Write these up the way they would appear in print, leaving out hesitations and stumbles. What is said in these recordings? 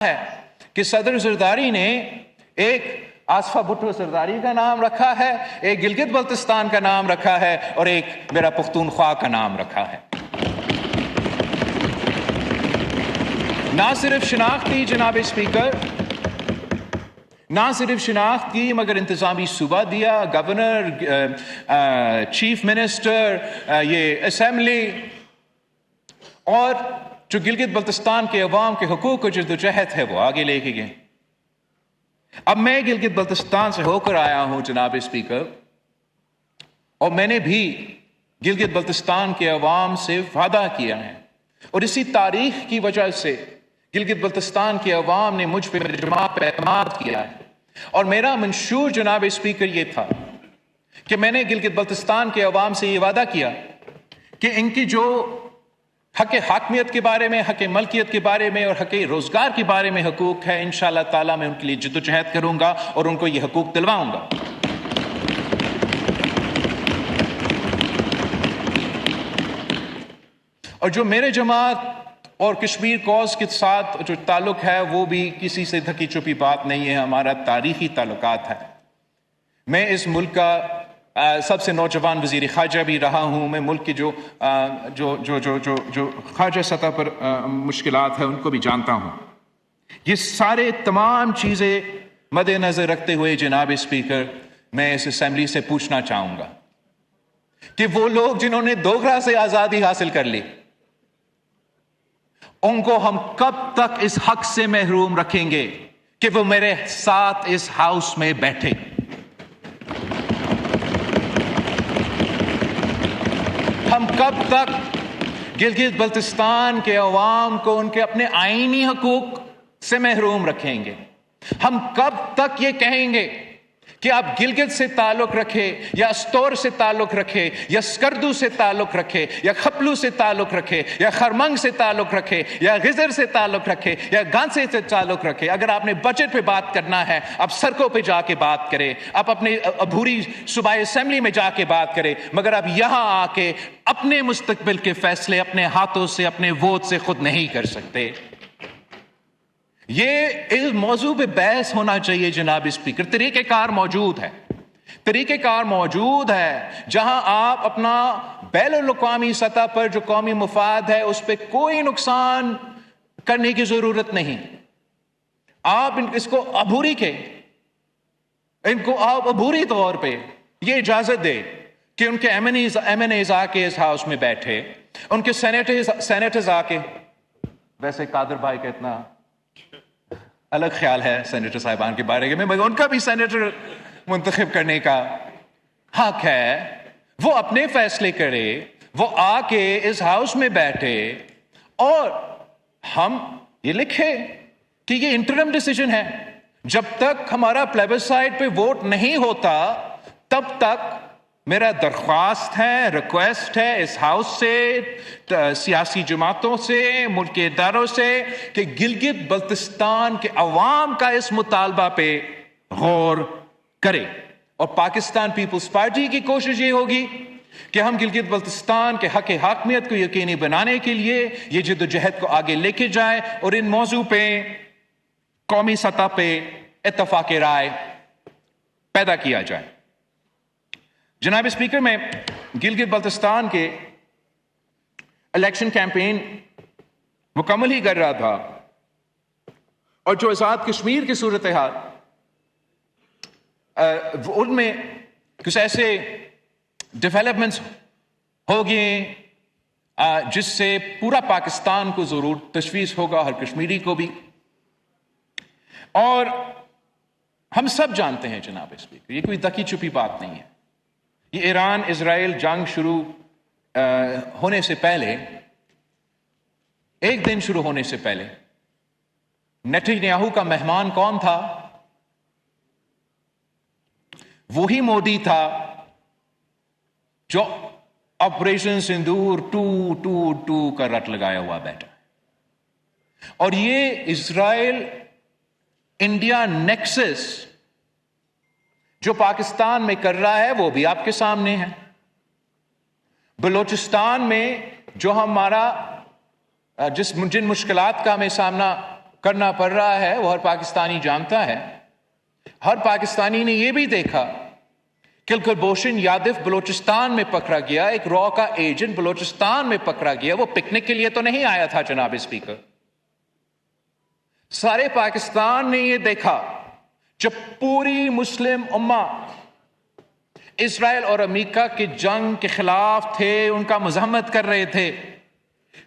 ہے کہ صدر زرداری نے ایک آصفہ بھٹو زرداری کا نام رکھا ہے، ایک گلگت بلتستان کا نام رکھا ہے اور ایک میرا پختونخوا کا نام رکھا ہے۔ نہ صرف شناختی جناب اسپیکر، نہ صرف شناخت کی مگر انتظامی صوبہ دیا، گورنر، چیف منسٹر، یہ اسمبلی، اور جو گلگت بلتستان کے عوام کے حقوق کو جدوجہد ہے وہ آگے لے کے گئے۔ اب میں گلگت بلتستان سے ہو کر آیا ہوں جناب اسپیکر، اور میں نے بھی گلگت بلتستان کے عوام سے وعدہ کیا ہے، اور اسی تاریخ کی وجہ سے گلگت بلتستان کے عوام نے مجھ پہ میرے جماعت پہ اعتماد کیا ہے، اور میرا منشور جناب اسپیکر یہ تھا کہ میں نے گلگت بلتستان کے عوام سے یہ وعدہ کیا کہ ان کی جو حق حاکمیت کے بارے میں، حق ملکیت کے بارے میں اور حق روزگار کے بارے میں حقوق ہے، انشاءاللہ تعالیٰ میں ان کے لیے جدوجہد کروں گا اور ان کو یہ حقوق دلواؤں گا۔ اور جو میرے جماعت اور کشمیر کوز کے ساتھ جو تعلق ہے وہ بھی کسی سے دھکی چھپی بات نہیں ہے، ہمارا تاریخی تعلقات ہے۔ میں اس ملک کا سب سے نوجوان وزیر خارجہ بھی رہا ہوں، میں ملک کی جو خارجہ سطح پر مشکلات ہیں ان کو بھی جانتا ہوں۔ یہ سارے تمام چیزیں مد نظر رکھتے ہوئے جناب اسپیکر، میں اس اسمبلی سے پوچھنا چاہوں گا کہ وہ لوگ جنہوں نے دوگرا سے آزادی حاصل کر لی، ان کو ہم کب تک اس حق سے محروم رکھیں گے کہ وہ میرے ساتھ اس ہاؤس میں بیٹھے؟ ہم کب تک گلگت بلتستان کے عوام کو ان کے اپنے آئینی حقوق سے محروم رکھیں گے؟ ہم کب تک یہ کہیں گے کہ آپ گلگت سے تعلق رکھے یا استور سے تعلق رکھے یا سکردو سے تعلق رکھے یا خپلو سے تعلق رکھے یا خرمنگ سے تعلق رکھے یا غزر سے تعلق رکھے یا گانسے سے تعلق رکھے، اگر آپ نے بجٹ پہ بات کرنا ہے آپ سڑکوں پہ جا کے بات کرے، آپ اپنے عبوری صوبائی اسمبلی میں جا کے بات کرے، مگر آپ یہاں آ کے اپنے مستقبل کے فیصلے اپنے ہاتھوں سے، اپنے ووٹ سے خود نہیں کر سکتے۔ یہ اس موضوع پہ بحث ہونا چاہیے جناب اسپیکر۔ طریقہ کار موجود ہے، طریقہ کار موجود ہے جہاں آپ اپنا بین الاقوامی سطح پر جو قومی مفاد ہے اس پہ کوئی نقصان کرنے کی ضرورت نہیں۔ آپ اس کو عبوری کے، ان کو آپ عبوری طور پہ یہ اجازت دے کہ ان کے ایم این ایز آ کے اس ہاؤس میں بیٹھے، ان کے سینیٹرز آ کے، ویسے قادر بھائی کا اتنا الگ خیال ہے سینیٹر صاحبان کے بارے میں، مگر ان کا بھی سینیٹر منتخب کرنے کا حق ہے، وہ اپنے فیصلے کرے، وہ آ کے اس ہاؤس میں بیٹھے اور ہم یہ لکھے کہ یہ انٹرم ڈیسیجن ہے، جب تک ہمارا پلیبسائٹ پہ ووٹ نہیں ہوتا تب تک میرا درخواست ہے، ریکویسٹ ہے اس ہاؤس سے، سیاسی جماعتوں سے، ملک کے اداروں سے کہ گلگت بلتستان کے عوام کا اس مطالبہ پہ غور کرے، اور پاکستان پیپلز پارٹی کی کوشش یہ ہوگی کہ ہم گلگت بلتستان کے حق حاکمیت کو یقینی بنانے کے لیے یہ جدوجہد کو آگے لے کے جائیں اور ان موضوع پہ قومی سطح پہ اتفاق رائے پیدا کیا جائے۔ جناب اسپیکر، میں گلگت بلتستان کے الیکشن کیمپین مکمل ہی کر رہا تھا، اور جو آزاد کشمیر کی صورتحال ان میں کچھ ایسے ڈیولپمنٹس ہو گئے جس سے پورا پاکستان کو ضرور تشویش ہوگا، ہر کشمیری کو بھی، اور ہم سب جانتے ہیں جناب اسپیکر، یہ کوئی دکی چھپی بات نہیں ہے، یہ ایران اسرائیل جنگ شروع ہونے سے پہلے، ایک دن شروع ہونے سے پہلے نیتنیاہو کا مہمان کون تھا؟ وہی مودی تھا جو آپریشن سندور 222 کا رٹ لگایا ہوا بیٹھا، اور یہ اسرائیل انڈیا نیکسس جو پاکستان میں کر رہا ہے وہ بھی آپ کے سامنے ہے۔ بلوچستان میں جو ہمارا جن مشکلات کا ہمیں سامنا کرنا پڑ رہا ہے وہ ہر پاکستانی جانتا ہے. ہر پاکستانی نے یہ بھی دیکھا کہ کلبھوشن یادو بلوچستان میں پکڑا گیا, ایک را کا ایجنٹ بلوچستان میں پکڑا گیا. وہ پکنک کے لیے تو نہیں آیا تھا جناب اسپیکر. سارے پاکستان نے یہ دیکھا جب پوری مسلم امہ اسرائیل اور امریکہ کی جنگ کے خلاف تھے, ان کا مزاحمت کر رہے تھے.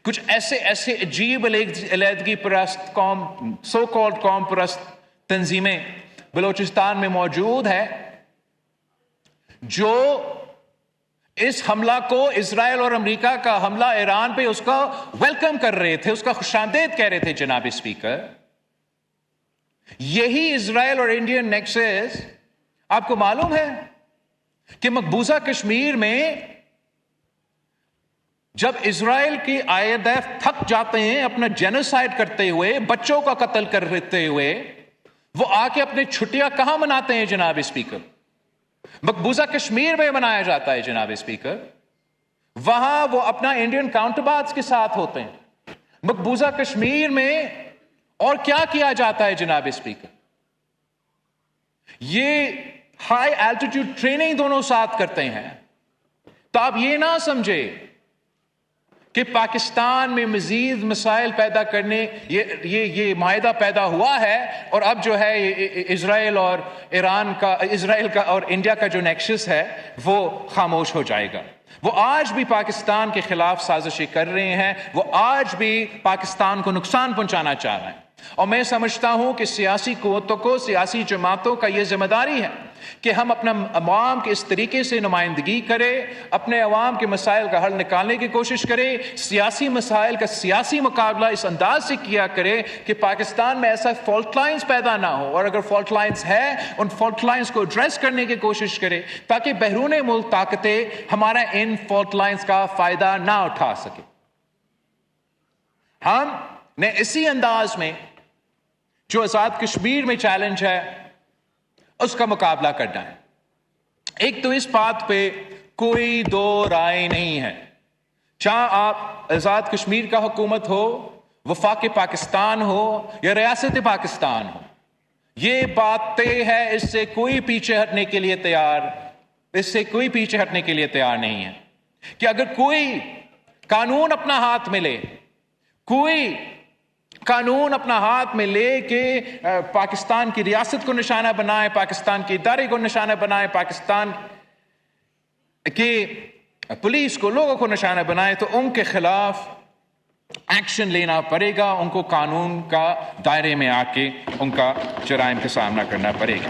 کچھ ایسے عجیب علیحدگی پرست قوم, سو کالڈ قوم پرست تنظیمیں بلوچستان میں موجود ہے جو اس حملہ کو, اسرائیل اور امریکہ کا حملہ ایران پہ, اس کا ویلکم کر رہے تھے, اس کا خوش آمدید کہہ رہے تھے جناب اسپیکر. یہی اسرائیل اور انڈین نیکسس آپ کو معلوم ہے کہ مقبوضہ کشمیر میں جب اسرائیل کی IDF تھک جاتے ہیں اپنا جینوسائیڈ کرتے ہوئے, بچوں کا قتل کرتے ہوئے, وہ آ کے اپنے چھٹیاں کہاں مناتے ہیں جناب اسپیکر؟ مقبوضہ کشمیر میں منایا جاتا ہے جناب اسپیکر. وہاں وہ اپنا انڈین کاؤنٹر پارٹس کے ساتھ ہوتے ہیں. مقبوضہ کشمیر میں اور کیا کیا جاتا ہے جناب اسپیکر؟ یہ ہائی الٹیٹیوڈ ٹریننگ دونوں ساتھ کرتے ہیں. تو آپ یہ نہ سمجھے کہ پاکستان میں مزید مسائل پیدا کرنے یہ معاہدہ پیدا ہوا ہے اور اب جو ہے اسرائیل اور ایران کا, اسرائیل کا اور انڈیا کا جو نیکسس ہے وہ خاموش ہو جائے گا. وہ آج بھی پاکستان کے خلاف سازشیں کر رہے ہیں, وہ آج بھی پاکستان کو نقصان پہنچانا چاہ رہے ہیں. اور میں سمجھتا ہوں کہ سیاسی قوتوں کو, سیاسی جماعتوں کا یہ ذمہ داری ہے کہ ہم اپنا عوام کے اس طریقے سے نمائندگی کریں, اپنے عوام کے مسائل کا حل نکالنے کی کوشش کریں, سیاسی مسائل کا سیاسی مقابلہ اس انداز سے کیا کرے کہ پاکستان میں ایسا فالٹ لائنز پیدا نہ ہو, اور اگر فالٹ لائنز ہے ان فالٹ لائنز کو ایڈریس کرنے کی کوشش کرے تاکہ بیرون ملک طاقتیں ہمارا ان فالٹ لائنز کا فائدہ نہ اٹھا سکے. ہم نے اسی انداز میں جو آزاد کشمیر میں چیلنج ہے اس کا مقابلہ کرنا ہے. ایک تو اس بات پہ کوئی دو رائے نہیں ہے, چاہے آپ آزاد کشمیر کا حکومت ہو, وفاق پاکستان ہو یا ریاست پاکستان ہو, یہ بات طے ہے, اس سے کوئی پیچھے ہٹنے کے لیے تیار نہیں ہے کہ اگر کوئی قانون اپنا ہاتھ میں لے, کوئی قانون اپنا ہاتھ میں لے کے پاکستان کی ریاست کو نشانہ بنائے, پاکستان کے ادارے کو نشانہ بنائے, پاکستان کی پولیس کو, لوگوں کو نشانہ بنائے, تو ان کے خلاف ایکشن لینا پڑے گا. ان کو قانون کا دائرے میں آ کے ان کا جرائم کا سامنا کرنا پڑے گا.